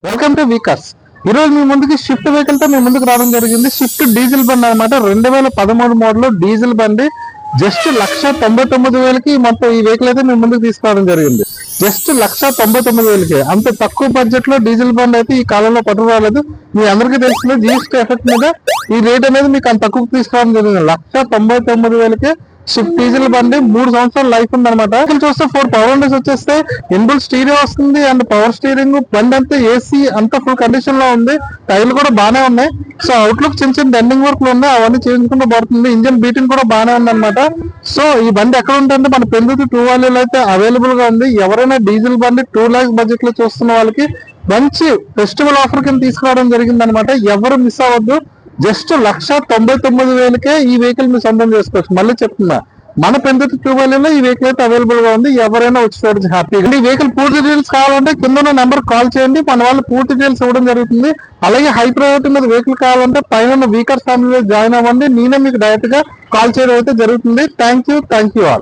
Welcome to వీకర్స్. ఈ రోజు మీ ముందుకి షిఫ్ట్ వెహికల్ తో మీ ముందుకు రావడం జరిగింది. షిఫ్ట్ డీజిల్ బండి అనమాట. 2013 మోడల్ డీజిల్ బండి. జస్ట్ 1,99,000కి మొత్తం ఈ వెహికల్ అయితే మీ ముందుకు తీసుకురావడం జరిగింది. జస్ట్ 1,99,000కి అంత తక్కువ బడ్జెట్ లో డీజిల్ బండి అయితే ఈ కాలంలో పట్టు రాలేదు. మీ అందరికీ తెలిసిందే జిఎస్టీ ఎఫెక్ట్ మీద ఈ రేట్ అనేది మీకు అంత తక్కువ తీసుకురావడం జరిగింది. 1,99,000కి షిఫ్ట్ డీజిల్ బండి 3 సంవత్సరాల లైఫ్ ఉంది అనమాట. చూస్తే 4 పవర్ విండోస్ వచ్చేస్తే ఇన్బుల్ స్టీరియో వస్తుంది అండ్ పవర్ స్టీరింగ్. బండి అంతా ఏసీ అంతా ఫుల్ కండిషన్ లో ఉంది. టైర్లు కూడా బాగానే ఉన్నాయి. సో అవుట్లుక్ చిన్న చిన్న డెండింగ్ వర్క్ ఉన్నాయి, అవన్నీ చేయించుకుంటూ పడుతుంది. ఇంజన్ బీటింగ్ కూడా బాగానే ఉంది అనమాట. సో ఈ బండి ఎక్కడ ఉంటుందంటే మన పెందుతు టూ వాల్యూలో అయితే అవైలబుల్ గా ఉంది. ఎవరైనా డీజిల్ బండి 2 lakhs బడ్జెట్ లో చూస్తున్న వాళ్ళకి మంచి ఫెస్టివల్ ఆఫర్ కింద తీసుకురావడం జరిగింది అనమాట. ఎవరు మిస్ అవ్వద్దు. జస్ట్ 1,99,000కే ఈ వెహికల్ మీరు సొంతం చేసుకోవచ్చు. మళ్ళీ చెప్తున్నా, మన పెందుతు టూ వాల్యూలో ఈ వెహికల్ అయితే అవైలబుల్ గా ఉంది. ఎవరైనా వచ్చి చూడొచ్చు హ్యాపీగా. ఈ వెహికల్ పూర్తి డీటెయిల్స్ కావాలంటే కింద నెంబర్ కాల్ చేయండి, మన వాళ్ళు పూర్తి డీటెయిల్స్ ఇవ్వడం జరుగుతుంది. అలాగే హై ప్రయారిటీ మీద వెహికల్ కావాలంటే పైన వీకర్ ఫ్యామిలీలో జాయిన్ అవ్వండి. నేనే మీకు డైరెక్ట్ గా కాల్ చేయడం అయితే జరుగుతుంది. Thank you all.